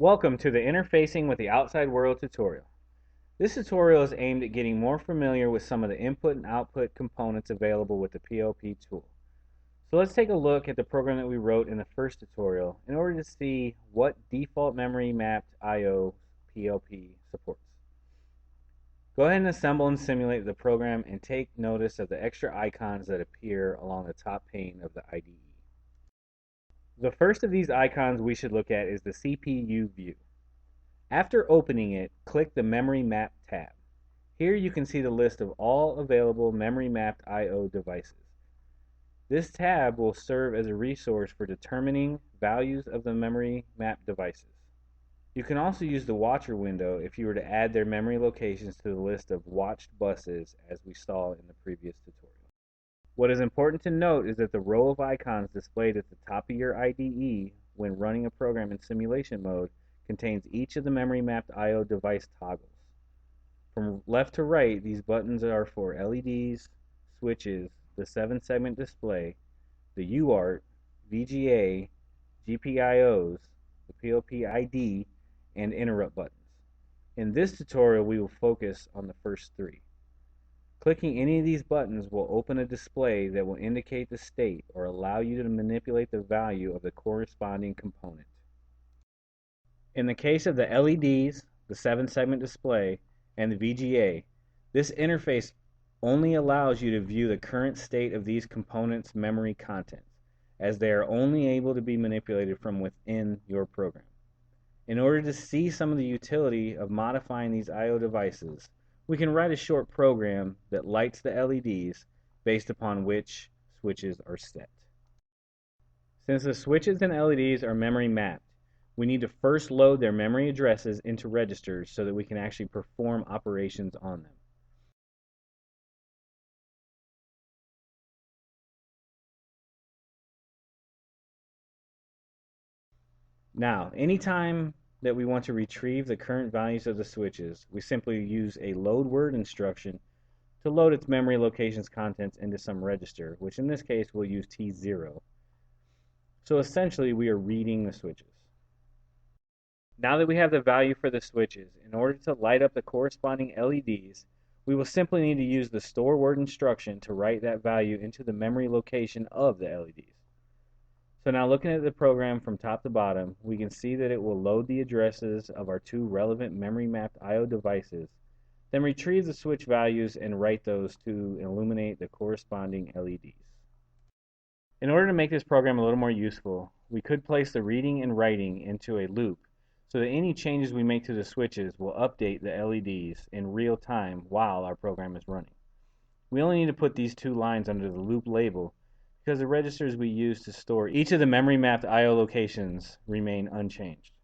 Welcome to the Interfacing with the Outside World tutorial. This tutorial is aimed at getting more familiar with some of the input and output components available with the PLP tool. So let's take a look at the program that we wrote in the first tutorial in order to see what default memory mapped I/O PLP supports. Go ahead and assemble and simulate the program and take notice of the extra icons that appear along the top pane of the IDE. The first of these icons we should look at is the CPU view. After opening it, click the Memory Map tab. Here you can see the list of all available memory mapped I/O devices. This tab will serve as a resource for determining values of the memory mapped devices. You can also use the watcher window if you were to add their memory locations to the list of watched buses as we saw in the previous tutorial. What is important to note is that the row of icons displayed at the top of your IDE when running a program in simulation mode contains each of the memory mapped I/O device toggles. From left to right, these buttons are for LEDs, switches, the 7-segment display, the UART, VGA, GPIOs, the PLP ID, and interrupt buttons. In this tutorial, we will focus on the first three. Clicking any of these buttons will open a display that will indicate the state or allow you to manipulate the value of the corresponding component. In the case of the LEDs, the 7-segment display, and the VGA, this interface only allows you to view the current state of these components' memory contents, as they are only able to be manipulated from within your program. In order to see some of the utility of modifying these I/O devices, we can write a short program that lights the LEDs based upon which switches are set. Since the switches and LEDs are memory mapped, we need to first load their memory addresses into registers so that we can actually perform operations on them. Now, anytime that we want to retrieve the current values of the switches, we simply use a load word instruction to load its memory location's contents into some register, which in this case we'll use T0. So essentially we are reading the switches. Now that we have the value for the switches, in order to light up the corresponding LEDs, we will simply need to use the store word instruction to write that value into the memory location of the LEDs. So now looking at the program from top to bottom, we can see that it will load the addresses of our two relevant memory mapped I/O devices, then retrieve the switch values and write those to illuminate the corresponding LEDs. In order to make this program a little more useful, we could place the reading and writing into a loop so that any changes we make to the switches will update the LEDs in real time while our program is running. We only need to put these two lines under the loop label because the registers we use to store each of the memory mapped I/O locations remain unchanged.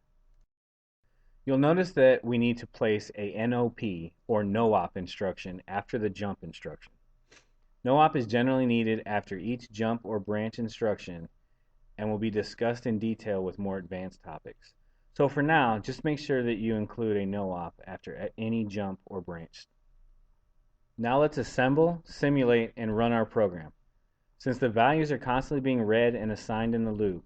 You'll notice that we need to place a NOP or no-op instruction after the jump instruction. No-op is generally needed after each jump or branch instruction and will be discussed in detail with more advanced topics. So for now, just make sure that you include a no-op after any jump or branch. Now let's assemble, simulate, and run our program. Since the values are constantly being read and assigned in the loop,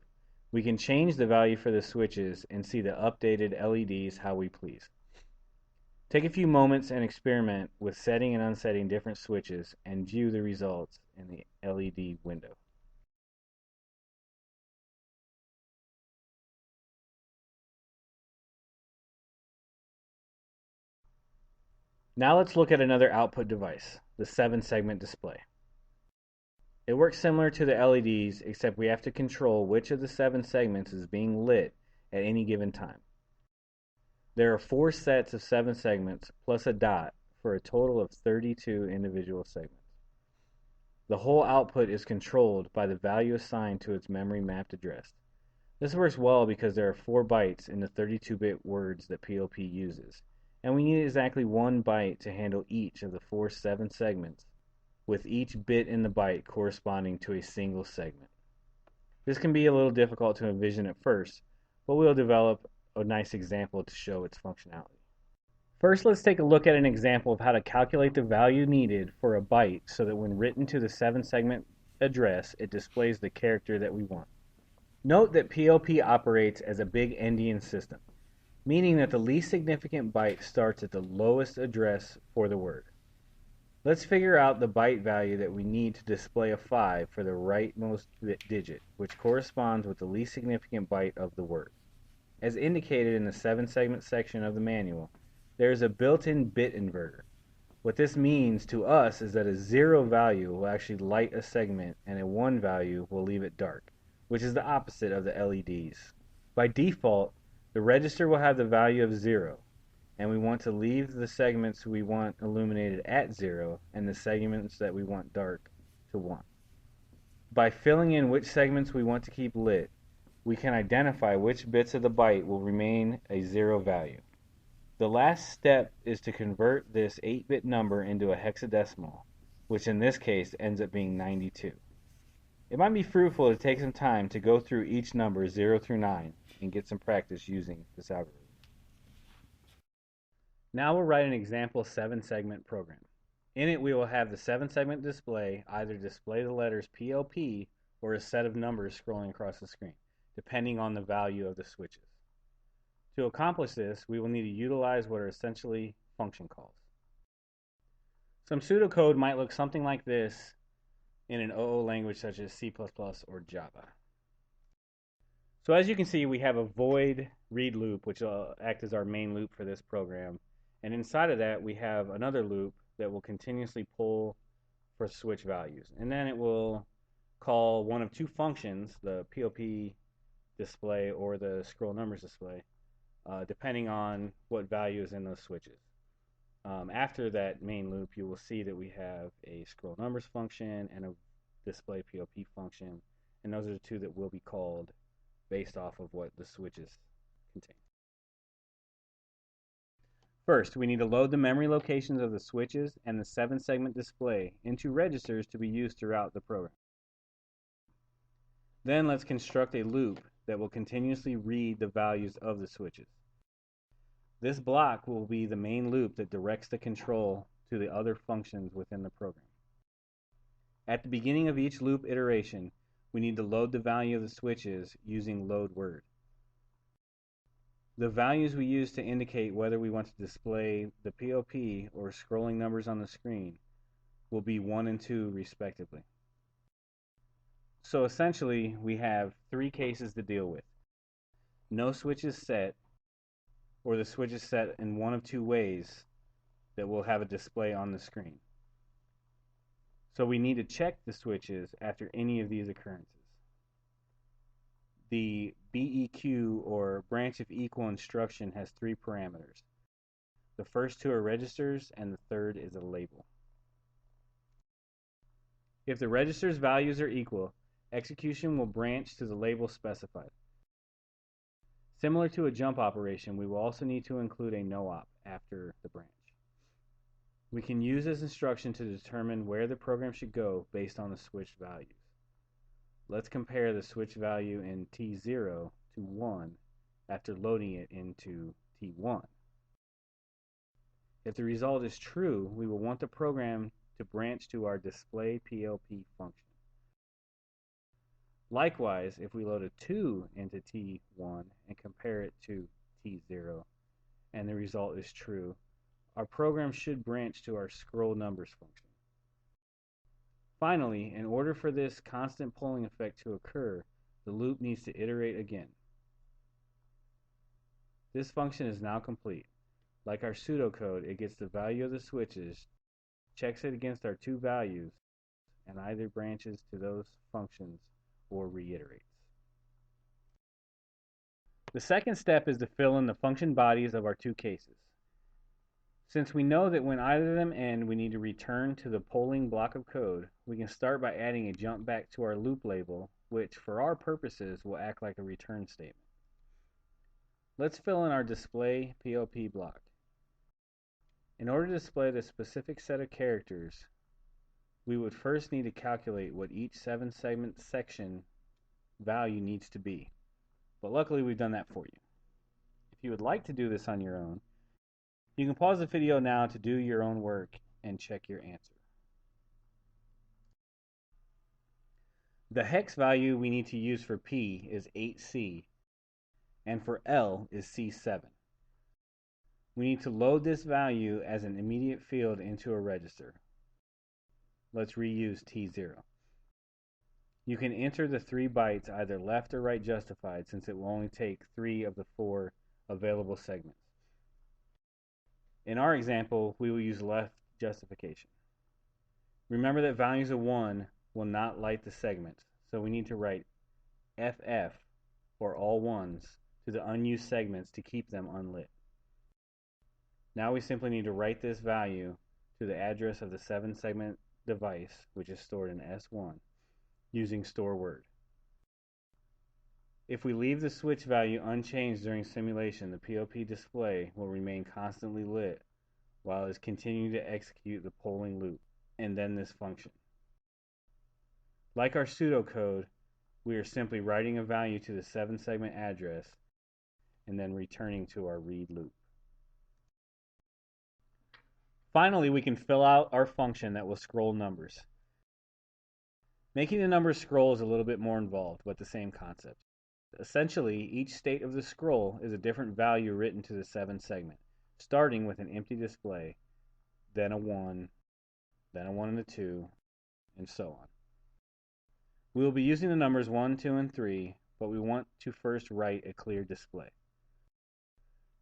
we can change the value for the switches and see the updated LEDs how we please. Take a few moments and experiment with setting and unsetting different switches and view the results in the LED window. Now let's look at another output device, the 7-segment display. It works similar to the LEDs, except we have to control which of the 7 segments is being lit at any given time. There are 4 sets of 7 segments plus a dot for a total of 32 individual segments. The whole output is controlled by the value assigned to its memory mapped address. This works well because there are 4 bytes in the 32-bit words that PLP uses, and we need exactly 1 byte to handle each of the 4 7 segments, with each bit in the byte corresponding to a single segment. This can be a little difficult to envision at first, but we'll develop a nice example to show its functionality. First, let's take a look at an example of how to calculate the value needed for a byte so that when written to the 7-segment address, it displays the character that we want. Note that PLP operates as a big endian system. meaning that the least significant byte starts at the lowest address for the word. Let's figure out the byte value that we need to display a 5 for the rightmost digit, which corresponds with the least significant byte of the word. As indicated in the 7-segment section of the manual, there is a built-in bit inverter. What this means to us is that a 0 value will actually light a segment and a 1 value will leave it dark, which is the opposite of the LEDs. By default, the register will have the value of 0, and we want to leave the segments we want illuminated at 0 and the segments that we want dark to 1. By filling in which segments we want to keep lit, we can identify which bits of the byte will remain a 0 value. The last step is to convert this 8-bit number into a hexadecimal, which in this case ends up being 92. It might be fruitful to take some time to go through each number 0 through 9 and get some practice using this algorithm. Now we'll write an example 7-segment program. In it we will have the 7-segment display either display the letters PLP or a set of numbers scrolling across the screen, depending on the value of the switches. To accomplish this, we will need to utilize what are essentially function calls. Some pseudocode might look something like this in an OO language such as C++ or Java. So as you can see, we have a void read loop, which will act as our main loop for this program. And inside of that, we have another loop that will continuously pull for switch values. And then it will call one of two functions, the PLP display or the scroll numbers display, depending on what value is in those switches. After that main loop, you will see that we have a scroll numbers function and a display PLP function, and those are the two that will be called based off of what the switches contain. First, we need to load the memory locations of the switches and the 7-segment display into registers to be used throughout the program. Then let's construct a loop that will continuously read the values of the switches. This block will be the main loop that directs the control to the other functions within the program. At the beginning of each loop iteration, we need to load the value of the switches using load word. The values we use to indicate whether we want to display the PLP or scrolling numbers on the screen will be 1 and 2 respectively. So essentially, we have 3 cases to deal with. No switch is set, or the switch is set in one of 2 ways that will have a display on the screen. So we need to check the switches after any of these occurrences. The BEQ, or branch of equal instruction, has 3 parameters. The first 2 are registers, and the third is a label. If the register's values are equal, execution will branch to the label specified. Similar to a jump operation, we will also need to include a no-op after the branch. We can use this instruction to determine where the program should go based on the switch values. Let's compare the switch value in T0 to 1 after loading it into T1. If the result is true, we will want the program to branch to our display PLP function. Likewise, if we load a 2 into T1 and compare it to T0 and the result is true, our program should branch to our scroll numbers function. Finally, in order for this constant polling effect to occur, the loop needs to iterate again. This function is now complete. Like our pseudocode, it gets the value of the switches, checks it against our 2 values, and either branches to those functions or reiterates. The second step is to fill in the function bodies of our 2 cases. Since we know that when either of them end, we need to return to the polling block of code, we can start by adding a jump back to our loop label, which for our purposes will act like a return statement. Let's fill in our display PLP block. In order to display the specific set of characters, we would first need to calculate what each 7-segment section value needs to be. But luckily we've done that for you. If you would like to do this on your own, you can pause the video now to do your own work and check your answer. The hex value we need to use for P is 8C, and for L is C7. we need to load this value as an immediate field into a register. Let's reuse T0. You can enter the 3 bytes either left or right justified, since it will only take 3 of the 4 available segments. In our example, we will use left justification. Remember that values of 1 will not light the segment, so we need to write FF, or all ones, to the unused segments to keep them unlit. Now we simply need to write this value to the address of the 7-segment device, which is stored in S1, using store word. If we leave the switch value unchanged during simulation, the PLP display will remain constantly lit while it is continuing to execute the polling loop, and then this function. Like our pseudocode, we are simply writing a value to the 7-segment address and then returning to our read loop. Finally, we can fill out our function that will scroll numbers. Making the numbers scroll is a little bit more involved, but the same concept. Essentially, each state of the scroll is a different value written to the 7-segment, starting with an empty display, then a 1, then a 1 and a 2, and so on. We will be using the numbers 1, 2, and 3, but we want to first write a clear display.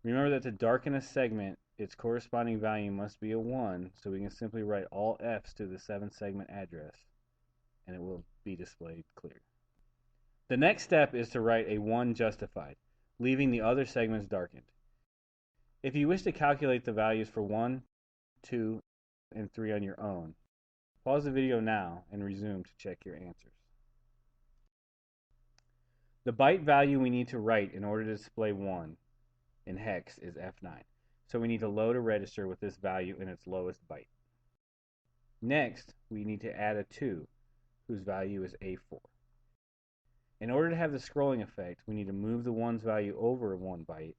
Remember that to darken a segment, its corresponding value must be a 1, so we can simply write all F's to the 7-segment address, and it will be displayed clear. The next step is to write a 1 justified, leaving the other segments darkened. If you wish to calculate the values for 1, 2, and 3 on your own, pause the video now and resume to check your answers. The byte value we need to write in order to display 1 in hex is F9, so we need to load a register with this value in its lowest byte. Next, we need to add a 2, whose value is A4. In order to have the scrolling effect, we need to move the 1's value over 1 byte,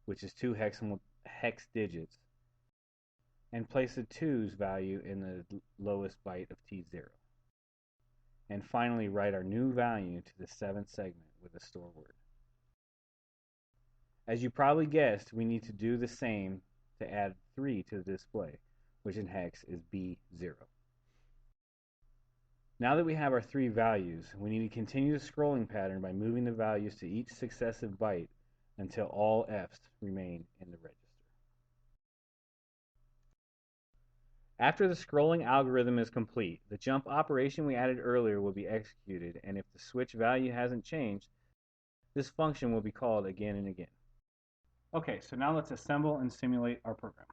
which is 2 hex digits, and place the 2's value in the lowest byte of T0. And finally, write our new value to the 7th segment with a store word. As you probably guessed, we need to do the same to add 3 to the display, which in hex is B0. Now that we have our 3 values, we need to continue the scrolling pattern by moving the values to each successive byte until all F's remain in the register. After the scrolling algorithm is complete, the jump operation we added earlier will be executed, and if the switch value hasn't changed, this function will be called again and again. Okay, so now let's assemble and simulate our program.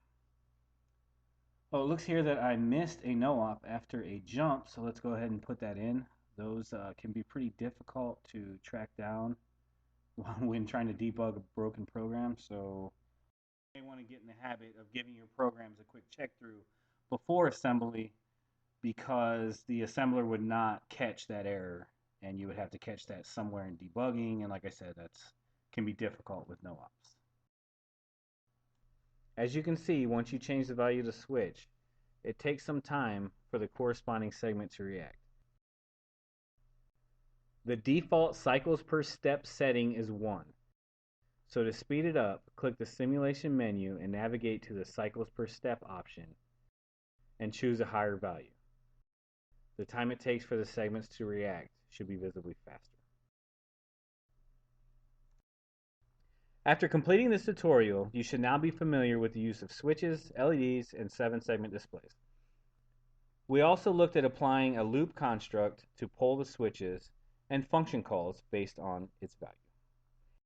Well, it looks here that I missed a no-op after a jump, so let's go ahead and put that in. Those can be pretty difficult to track down when trying to debug a broken program, so you may want to get in the habit of giving your programs a quick check through before assembly, because the assembler would not catch that error, and you would have to catch that somewhere in debugging, and like I said, that can be difficult with no-ops. As you can see, once you change the value to switch, it takes some time for the corresponding segment to react. The default cycles per step setting is 1. So to speed it up, click the simulation menu and navigate to the cycles per step option and choose a higher value. The time it takes for the segments to react should be visibly faster. After completing this tutorial, you should now be familiar with the use of switches, LEDs, and 7-segment displays. We also looked at applying a loop construct to poll the switches and function calls based on its value.